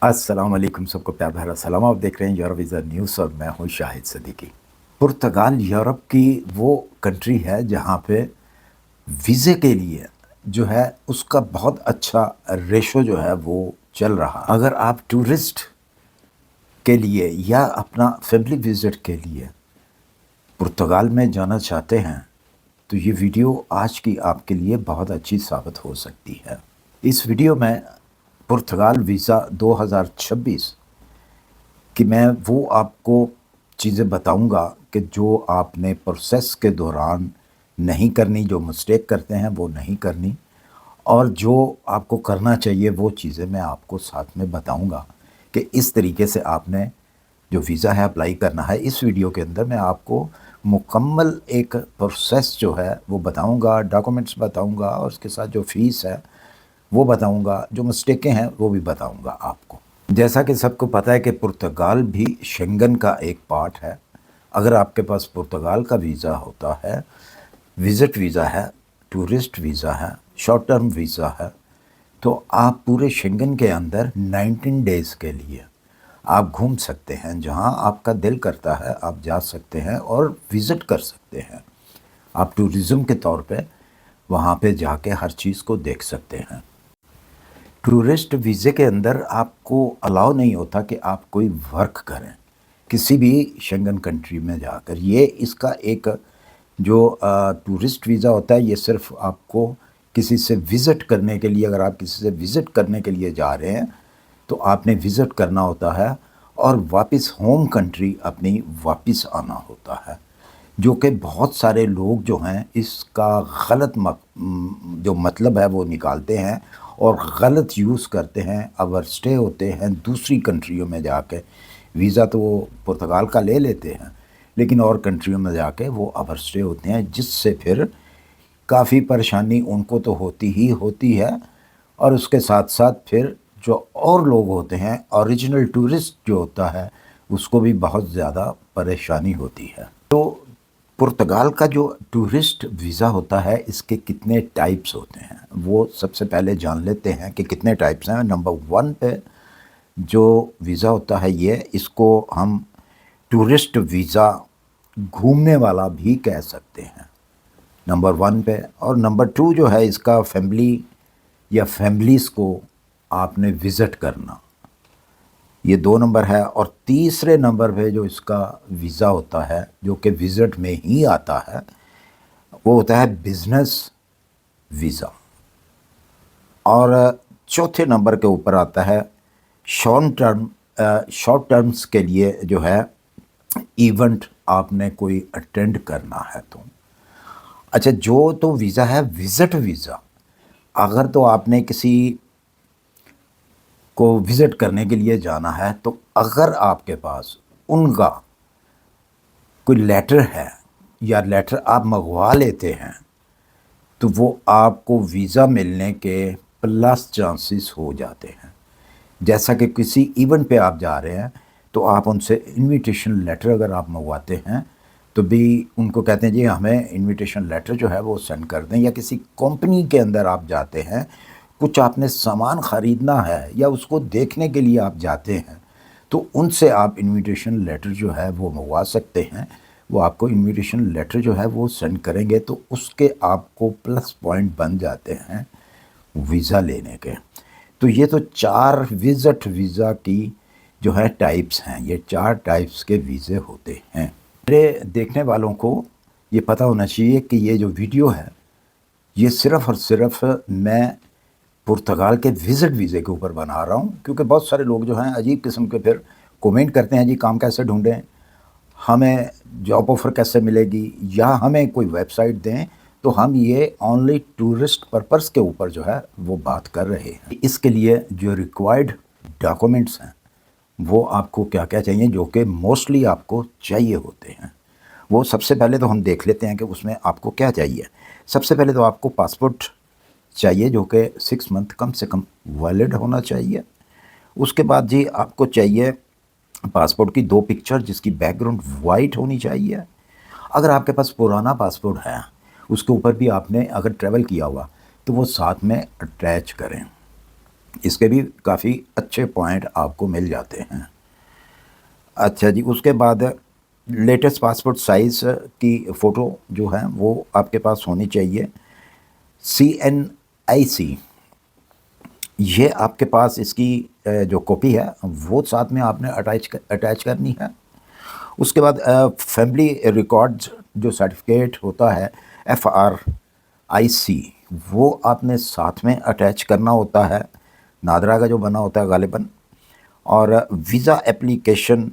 السلام علیکم، سب کو پیار بھرا سلام۔ آپ دیکھ رہے ہیں یورپ ویزا نیوز اور میں ہوں شاہد صدیقی۔ پرتگال یورپ کی وہ کنٹری ہے جہاں پہ ویزے کے لیے جو ہے اس کا بہت اچھا ریشو جو ہے وہ چل رہا۔ اگر آپ ٹورسٹ کے لیے یا اپنا فیملی وزٹ کے لیے پرتگال میں جانا چاہتے ہیں تو یہ ویڈیو آج کی آپ کے لیے بہت اچھی ثابت ہو سکتی ہے۔ اس ویڈیو میں پرتگال ویزا 2026 کہ میں وہ آپ کو چیزیں بتاؤں گا کہ جو آپ نے پروسیس کے دوران نہیں کرنی، جو مسٹیک کرتے ہیں وہ نہیں کرنی، اور جو آپ کو کرنا چاہیے وہ چیزیں میں آپ کو ساتھ میں بتاؤں گا کہ اس طریقے سے آپ نے جو ویزا ہے اپلائی کرنا ہے۔ اس ویڈیو کے اندر میں آپ کو مکمل ایک پروسیس جو ہے وہ بتاؤں گا، ڈاکومنٹس بتاؤں گا، اور اس کے ساتھ جو فیس ہے وہ بتاؤں گا، جو مسٹیکیں ہیں وہ بھی بتاؤں گا آپ کو۔ جیسا کہ سب کو پتہ ہے کہ پرتگال بھی شنگن کا ایک پارٹ ہے۔ اگر آپ کے پاس پرتگال کا ویزا ہوتا ہے، وزٹ ویزا ہے، ٹورسٹ ویزا ہے، شارٹ ٹرم ویزا ہے، تو آپ پورے شنگن کے اندر 19 ڈیز کے لیے آپ گھوم سکتے ہیں۔ جہاں آپ کا دل کرتا ہے آپ جا سکتے ہیں اور وزٹ کر سکتے ہیں۔ آپ ٹورزم کے طور پہ وہاں پہ جا کے ہر چیز کو دیکھ سکتے ہیں۔ ٹورسٹ ویزے کے اندر آپ کو الاؤ نہیں ہوتا کہ آپ کوئی ورک کریں کسی بھی شنگن کنٹری میں جا کر۔ یہ اس کا ایک جو ٹورسٹ ویزا ہوتا ہے، یہ صرف آپ کو کسی سے وزٹ کرنے کے لیے، اگر آپ کسی سے وزٹ کرنے کے لیے جا رہے ہیں تو آپ نے وزٹ کرنا ہوتا ہے اور واپس ہوم کنٹری اپنی واپس آنا ہوتا ہے، جو کہ بہت سارے لوگ جو ہیں اس کا غلط جو مطلب ہے وہ نکالتے ہیں اور غلط یوز کرتے ہیں۔ اوور سٹے ہوتے ہیں دوسری کنٹریوں میں جا کے۔ ویزا تو وہ پرتگال کا لے لیتے ہیں لیکن اور کنٹریوں میں جا کے وہ اوور سٹے ہوتے ہیں، جس سے پھر کافی پریشانی ان کو تو ہوتی ہی ہوتی ہے، اور اس کے ساتھ ساتھ پھر جو اور لوگ ہوتے ہیں، اوریجنل ٹورسٹ جو ہوتا ہے، اس کو بھی بہت زیادہ پریشانی ہوتی ہے۔ تو پرتگال کا جو ٹورسٹ ویزا ہوتا ہے، اس کے کتنے ٹائپس ہوتے ہیں وہ سب سے پہلے جان لیتے ہیں کہ کتنے ٹائپس ہیں۔ نمبر 1 پہ جو ویزا ہوتا ہے اس کو ہم ٹورسٹ ویزا گھومنے والا بھی کہہ سکتے ہیں، نمبر 1 پہ۔ اور نمبر 2 جو ہے اس کا فیملی یا فیملیز کو آپ نے وزٹ کرنا، یہ 2 نمبر ہے۔ اور تیسرے نمبر پہ جو اس کا ویزا ہوتا ہے جو کہ وزٹ میں ہی آتا ہے، وہ ہوتا ہے بزنس ویزا۔ اور چوتھے نمبر کے اوپر آتا ہے شارٹ ٹرمز کے لیے جو ہے ایونٹ آپ نے کوئی اٹینڈ کرنا ہے تو۔ اچھا، جو تو ویزا ہے وزٹ ویزا، اگر تو آپ نے کسی کو وزٹ کرنے کے لیے جانا ہے تو اگر آپ کے پاس ان کا کوئی لیٹر ہے یا لیٹر آپ منگوا لیتے ہیں تو وہ آپ کو ویزا ملنے کے پلس چانسز ہو جاتے ہیں۔ جیسا کہ کسی ایونٹ پہ آپ جا رہے ہیں تو آپ ان سے انویٹیشن لیٹر اگر آپ منگواتے ہیں تو بھی ان کو کہتے ہیں جی ہمیں انویٹیشن لیٹر جو ہے وہ سینڈ کر دیں۔ یا کسی کمپنی کے اندر آپ جاتے ہیں، کچھ آپ نے سامان خریدنا ہے یا اس کو دیکھنے کے لیے آپ جاتے ہیں تو ان سے آپ انویٹیشن لیٹر جو ہے وہ منگوا سکتے ہیں۔ وہ آپ کو انویٹیشن لیٹر جو ہے وہ سینڈ کریں گے تو اس کے آپ کو پلس پوائنٹ بن جاتے ہیں ویزا لینے کے۔ تو یہ تو 4 وزٹ ویزا کی جو ہے ٹائپس ہیں، یہ 4 ٹائپس کے ویزے ہوتے ہیں۔ میرے دیکھنے والوں کو یہ پتہ ہونا چاہیے کہ یہ جو ویڈیو ہے یہ صرف اور صرف میں پرتگال کے وزٹ ویزے کے اوپر بنا رہا ہوں، کیونکہ بہت سارے لوگ جو ہیں عجیب قسم کے پھر کومنٹ کرتے ہیں جی کام کیسے ڈھونڈیں، ہمیں جاب آفر کیسے ملے گی، یا ہمیں کوئی ویب سائٹ دیں۔ تو ہم یہ اونلی ٹورسٹ پرپس کے اوپر جو ہے وہ بات کر رہے ہیں۔ اس کے لیے جو ریکوائرڈ ڈاکومنٹس ہیں وہ آپ کو کیا کیا چاہیے، جو کہ موسٹلی آپ کو چاہیے ہوتے ہیں، وہ سب سے پہلے تو ہم دیکھ لیتے ہیں کہ اس میں آپ کو کیا چاہیے۔ سب سے پہلے تو آپ کو پاسپورٹ چاہیے جو کہ 6 منتھ کم سے کم ویلڈ ہونا چاہیے۔ اس کے بعد جی آپ کو چاہیے پاسپورٹ کی 2 پکچر جس کی بیک گراؤنڈ وائٹ ہونی چاہیے۔ اگر آپ کے پاس پرانا پاسپورٹ ہے اس کے اوپر بھی آپ نے اگر ٹریول کیا ہوا تو وہ ساتھ میں اٹیچ کریں۔ اس کے بھی کافی اچھے پوائنٹ آپ کو مل جاتے ہیں۔ اچھا جی، اس کے بعد لیٹسٹ پاسپورٹ سائز کی فوٹو جو ہے وہ آپ کے پاس ہونی چاہیے، CNIC، یہ آپ کے پاس اس کی جو کاپی ہے وہ ساتھ میں آپ نے اٹیچ کرنی ہے۔ اس کے بعد فیملی ریکارڈ جو سرٹیفکیٹ ہوتا ہے FRIC، وہ آپ نے ساتھ میں اٹیچ کرنا ہوتا ہے، نادرا کا جو بنا ہوتا ہے غالباً۔ اور ویزا اپلیکیشن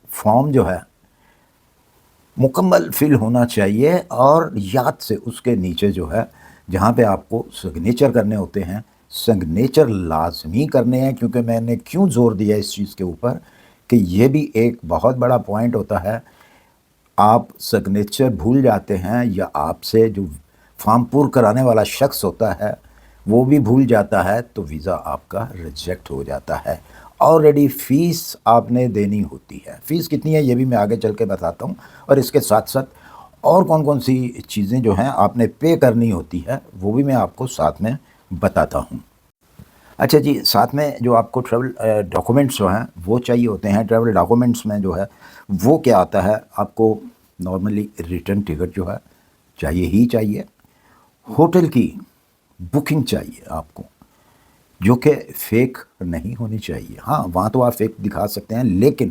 فارم جو ہے مکمل فل ہونا چاہیے، اور یاد سے اس کے نیچے جو ہے جہاں پہ آپ کو سگنیچر کرنے ہوتے ہیں، سگنیچر لازمی کرنے ہیں، کیونکہ میں نے کیوں زور دیا اس چیز کے اوپر کہ یہ بھی ایک بہت بڑا پوائنٹ ہوتا ہے۔ آپ سگنیچر بھول جاتے ہیں، یا آپ سے جو فارم پور کرانے والا شخص ہوتا ہے وہ بھی بھول جاتا ہے، تو ویزا آپ کا ریجیکٹ ہو جاتا ہے۔ آلریڈی فیس آپ نے دینی ہوتی ہے، فیس کتنی ہے یہ بھی میں آگے چل کے بتاتا ہوں، اور اس کے ساتھ ساتھ اور کون کون سی چیزیں جو ہیں آپ نے پے کرنی ہوتی ہے وہ بھی میں آپ کو ساتھ میں بتاتا ہوں۔ اچھا جی، ساتھ میں جو آپ کو ٹریول ڈاکومنٹس جو ہیں وہ چاہیے ہوتے ہیں۔ ٹریول ڈاکومنٹس میں جو ہے وہ کیا آتا ہے، آپ کو نارملی ریٹرن ٹکٹ جو ہے چاہیے ہی چاہیے، ہوٹل کی بکنگ چاہیے آپ کو، جو کہ فیک نہیں ہونی چاہیے۔ ہاں، وہاں تو آپ فیک دکھا سکتے ہیں، لیکن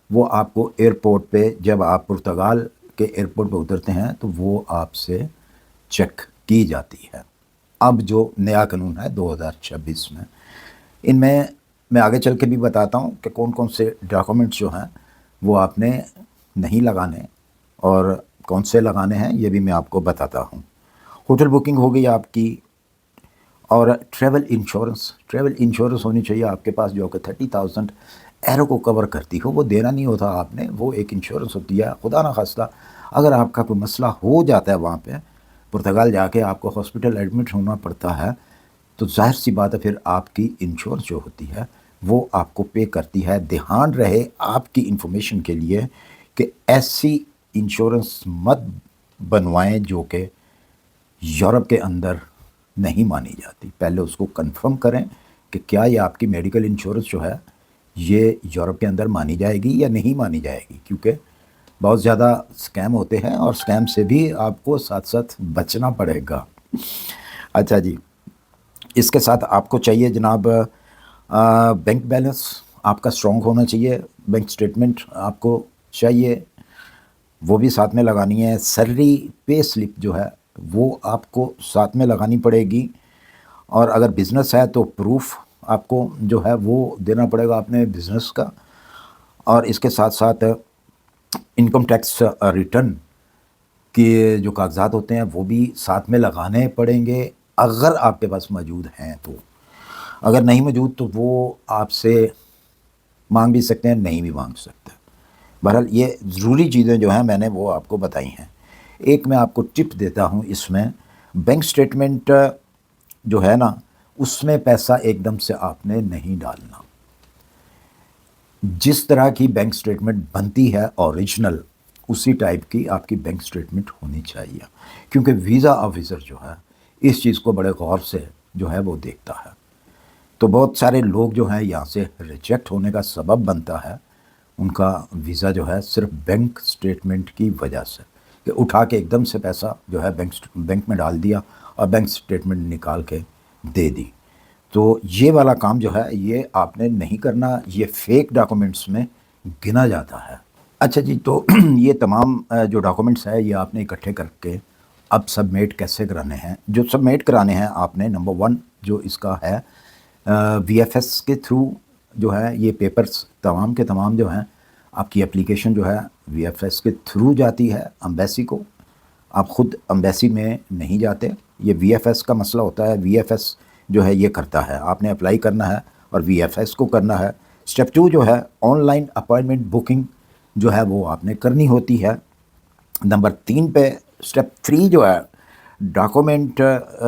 وہ آپ کو ایئرپورٹ پہ جب آپ پرتگال کے ایئرپورٹ پہ اترتے ہیں تو وہ آپ سے چیک کی جاتی ہے۔ اب جو نیا قانون ہے 2026 میں، ان میں آگے چل کے بھی بتاتا ہوں کہ کون کون سے ڈاکومنٹس جو ہیں وہ آپ نے نہیں لگانے اور کون سے لگانے ہیں یہ بھی میں آپ کو بتاتا ہوں۔ ہوٹل بکنگ ہو گئی آپ کی، اور ٹریول انشورنس ہونی چاہیے آپ کے پاس، جو کہ 30,000 ایرو کو کور کرتی ہو۔ وہ دینا نہیں ہوتا آپ نے، وہ ایک انشورنس ہوتی ہے۔ خدا نخواستہ اگر آپ کا کوئی مسئلہ ہو جاتا ہے وہاں پہ پرتگال جا کے، آپ کو ہاسپٹل ایڈمٹ ہونا پڑتا ہے، تو ظاہر سی بات ہے پھر آپ کی انشورنس جو ہوتی ہے وہ آپ کو پے کرتی ہے۔ دھیان رہے آپ کی انفارمیشن کے لیے کہ ایسی انشورنس مت بنوائیں جو کہ یورپ کے اندر نہیں مانی جاتی۔ پہلے اس کو کنفرم کریں کہ کیا یہ آپ کی میڈیکل انشورنس جو ہے یہ یورپ کے اندر مانی جائے گی یا نہیں مانی جائے گی، کیونکہ بہت زیادہ سکیم ہوتے ہیں، اور سکیم سے بھی آپ کو ساتھ ساتھ بچنا پڑے گا۔ اچھا جی، اس کے ساتھ آپ کو چاہیے جناب بینک بیلنس آپ کا اسٹرانگ ہونا چاہیے، بینک سٹیٹمنٹ آپ کو چاہیے، وہ بھی ساتھ میں لگانی ہے۔ سیلری پے سلپ جو ہے وہ آپ کو ساتھ میں لگانی پڑے گی، اور اگر بزنس ہے تو پروف آپ کو جو ہے وہ دینا پڑے گا اپنے بزنس کا، اور اس کے ساتھ ساتھ انکم ٹیکس ریٹرن کے جو کاغذات ہوتے ہیں وہ بھی ساتھ میں لگانے پڑیں گے، اگر آپ کے پاس موجود ہیں تو۔ اگر نہیں موجود تو وہ آپ سے مانگ بھی سکتے ہیں، نہیں بھی مانگ سکتے۔ بہرحال یہ ضروری چیزیں جو ہیں میں نے وہ آپ کو بتائی ہیں۔ ایک میں آپ کو ٹپ دیتا ہوں اس میں، بینک سٹیٹمنٹ جو ہے نا اس میں پیسہ ایک دم سے آپ نے نہیں ڈالنا۔ جس طرح کی بینک سٹیٹمنٹ بنتی ہے اوریجنل، اسی ٹائپ کی آپ کی بینک سٹیٹمنٹ ہونی چاہیے، کیونکہ ویزا آفیسر جو ہے اس چیز کو بڑے غور سے جو ہے وہ دیکھتا ہے۔ تو بہت سارے لوگ جو ہیں یہاں سے ریجیکٹ ہونے کا سبب بنتا ہے ان کا ویزا جو ہے صرف بینک سٹیٹمنٹ کی وجہ سے، کہ اٹھا کے ایک دم سے پیسہ جو ہے بینک میں ڈال دیا اور بینک سٹیٹمنٹ نکال کے دے دی۔ تو یہ والا کام جو ہے یہ آپ نے نہیں کرنا، یہ فیک ڈاکومنٹس میں گنا جاتا ہے۔ اچھا جی، تو یہ تمام جو ڈاکومنٹس ہے یہ آپ نے اکٹھے کر کے اب سبمیٹ کیسے کرانے ہیں؟ جو سبمیٹ کرانے ہیں آپ نے، نمبر 1 جو اس کا ہے VFS کے تھرو جو ہے یہ پیپرز تمام کے تمام جو ہیں، آپ کی اپلیکیشن جو ہے VFS کے تھرو جاتی ہے امبیسی کو، آپ خود امبیسی میں نہیں جاتے۔ یہ VFS کا مسئلہ ہوتا ہے، VFS جو ہے یہ کرتا ہے، آپ نے اپلائی کرنا ہے اور VFS کو کرنا ہے۔ اسٹیپ 2 جو ہے آن لائن اپائنٹمنٹ بکنگ جو ہے وہ آپ نے کرنی ہوتی ہے۔ نمبر 3 پہ اسٹیپ 3 جو ہے ڈاکومنٹ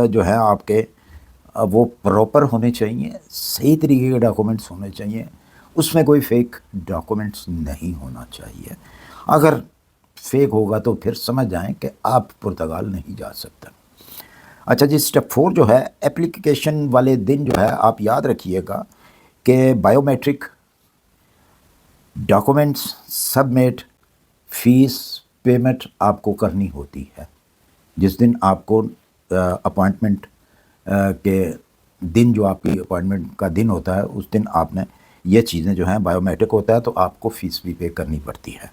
جو ہے آپ کے وہ پراپر ہونے چاہیے، صحیح طریقے کے ڈاکومنٹس ہونے چاہیے، اس میں کوئی فیک ڈاکومنٹس نہیں ہونا چاہیے۔ اگر فیک ہوگا تو پھر سمجھ جائیں کہ آپ پرتگال نہیں جا سکتے۔ اچھا جی، اسٹیپ 4 جو ہے اپلیکیشن والے دن جو ہے آپ یاد رکھیے گا کہ biometric documents submit fee payment آپ کو کرنی ہوتی ہے. جس دن آپ کو اپوائنٹمنٹ کے دن، جو آپ کی اپوائنٹمنٹ کا دن ہوتا ہے، اس دن آپ نے یہ چیزیں جو ہیں بائیو میٹرک ہوتا ہے تو آپ کو فیس بھی پے کرنی پڑتی ہے.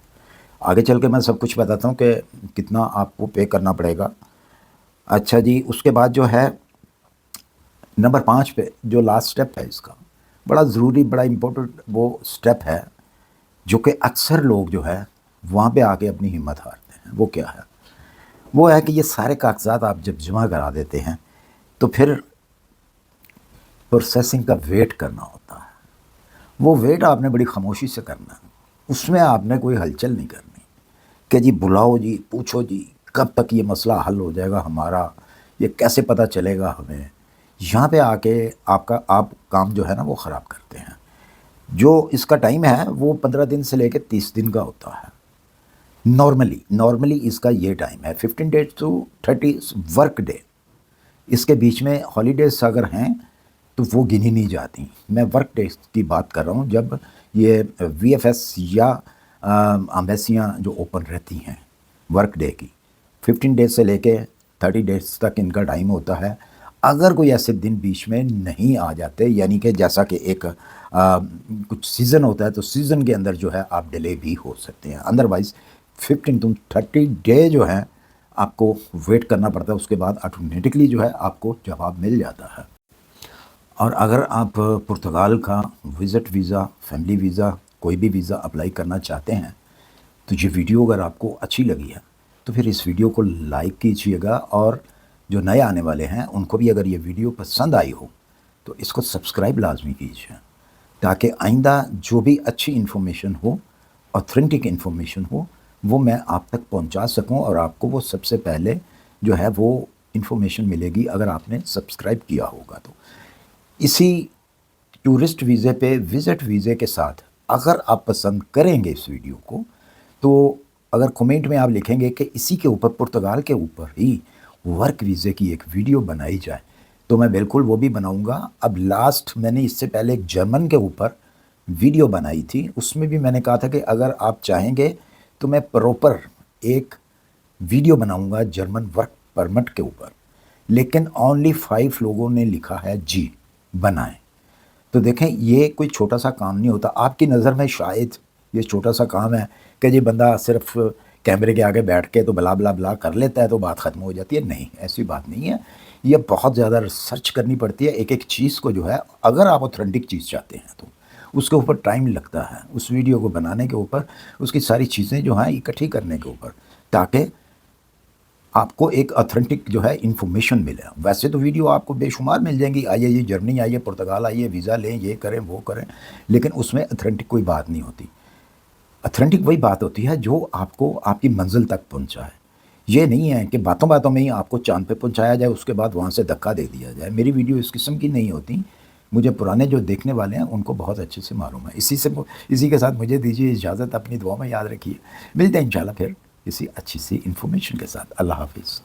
آگے چل کے میں سب کچھ بتاتا ہوں کہ کتنا آپ کو پے کرنا پڑے گا. اچھا جی، اس کے بعد جو ہے نمبر 5 پہ جو لاسٹ سٹیپ ہے، اس کا بڑا ضروری، بڑا امپورٹنٹ وہ سٹیپ ہے جو کہ اکثر لوگ جو ہے وہاں پہ آ کے اپنی ہمت ہارتے ہیں. وہ کیا ہے؟ وہ ہے کہ یہ سارے کاغذات آپ جب جمع کرا دیتے ہیں تو پھر پروسیسنگ کا ویٹ کرنا ہوتا ہے. وہ ویٹ آپ نے بڑی خاموشی سے کرنا ہے. اس میں آپ نے کوئی ہلچل نہیں کرنی کہ جی بلاؤ جی، پوچھو جی کب تک یہ مسئلہ حل ہو جائے گا ہمارا، یہ کیسے پتہ چلے گا ہمیں. یہاں پہ آ کے آپ کام جو ہے نا وہ خراب کرتے ہیں. جو اس کا ٹائم ہے وہ 15 دن سے لے کے 30 دن کا ہوتا ہے. نارملی اس کا یہ ٹائم ہے 15 ڈیز ٹو 30 ورک ڈے. اس کے بیچ میں ہالیڈیز اگر ہیں تو وہ گنی نہیں جاتی. میں ورک ڈیز کی بات کر رہا ہوں جب یہ وی ایف ایس یا امبیسیاں جو اوپن رہتی ہیں ورک ڈے کی. 15 ڈیز سے لے کے 30 ڈیز تک ان کا ٹائم ہوتا ہے. اگر کوئی ایسے دن بیچ میں نہیں آ جاتے، یعنی کہ جیسا کہ ایک کچھ سیزن ہوتا ہے تو سیزن کے اندر جو ہے آپ ڈیلے بھی ہو سکتے ہیں. ادروائز 15 to 30 ڈے جو ہے آپ کو ویٹ کرنا پڑتا ہے. اس کے بعد آٹومیٹکلی جو ہے آپ کو جواب مل جاتا ہے. اور اگر آپ پرتگال کا وزٹ ویزا، فیملی ویزا، کوئی بھی ویزا اپلائی کرنا چاہتے ہیں تو یہ ویڈیو اگر آپ کو اچھی لگی ہے تو پھر اس ویڈیو کو لائک کیجئے گا، اور جو نئے آنے والے ہیں ان کو بھی اگر یہ ویڈیو پسند آئی ہو تو اس کو سبسکرائب لازمی کیجئے، تاکہ آئندہ جو بھی اچھی انفارمیشن ہو، اوتھینٹک انفارمیشن ہو، وہ میں آپ تک پہنچا سکوں، اور آپ کو وہ سب سے پہلے جو ہے وہ انفارمیشن ملے گی اگر آپ نے سبسکرائب کیا ہوگا. تو اسی ٹورسٹ ویزے پہ وزٹ ویزے کے ساتھ اگر آپ پسند کریں گے اس ویڈیو کو، تو اگر کمنٹ میں آپ لکھیں گے کہ اسی کے اوپر، پرتگال کے اوپر ہی ورک ویزے کی ایک ویڈیو بنائی جائے، تو میں بالکل وہ بھی بناؤں گا. اب لاسٹ میں نے اس سے پہلے ایک جرمن کے اوپر ویڈیو بنائی تھی، اس میں بھی میں نے کہا تھا کہ اگر آپ چاہیں گے تو میں پروپر ایک ویڈیو بناؤں گا جرمن ورک پرمٹ کے اوپر. لیکن اونلی 5 لوگوں نے لکھا ہے جی بنائیں. تو دیکھیں یہ کوئی چھوٹا سا کام نہیں ہوتا. آپ کی نظر میں شاید یہ چھوٹا سا کام ہے کہ جی بندہ صرف کیمرے کے آگے بیٹھ کے تو بلا بلا بلا کر لیتا ہے تو بات ختم ہو جاتی ہے. نہیں، ایسی بات نہیں ہے. یہ بہت زیادہ ریسرچ کرنی پڑتی ہے ایک ایک چیز کو. جو ہے اگر آپ اوتھینٹک چیز چاہتے ہیں تو اس کے اوپر ٹائم لگتا ہے، اس ویڈیو کو بنانے کے اوپر، اس کی ساری چیزیں جو ہیں اکٹھی کرنے کے اوپر، تاکہ آپ کو ایک اوتھینٹک جو ہے انفارمیشن ملے. ویسے تو ویڈیو آپ کو بے شمار مل جائیں گی، آئیے یہ جرمنی، آئیے پرتگال، آئیے ویزا لیں، یہ کریں وہ کریں، لیکن اس میں اوتھینٹک کوئی بات نہیں ہوتی. اوتھینٹک وہی بات ہوتی ہے جو آپ کو آپ کی منزل تک پہنچائے. یہ نہیں ہے کہ باتوں باتوں میں ہی آپ کو چاند پہ پہنچایا جائے، اس کے بعد وہاں سے دھکا دے دیا جائے. میری ویڈیو اس قسم کی نہیں ہوتی. مجھے پرانے جو دیکھنے والے ہیں ان کو بہت اچھے سے معلوم ہے. اسی کے ساتھ مجھے دیجیے اجازت. اپنی دعا میں یاد رکھیے. ملتے ہیں انشاءاللہ پھر کسی اچھی سی انفارمیشن کے ساتھ. اللہ حافظ.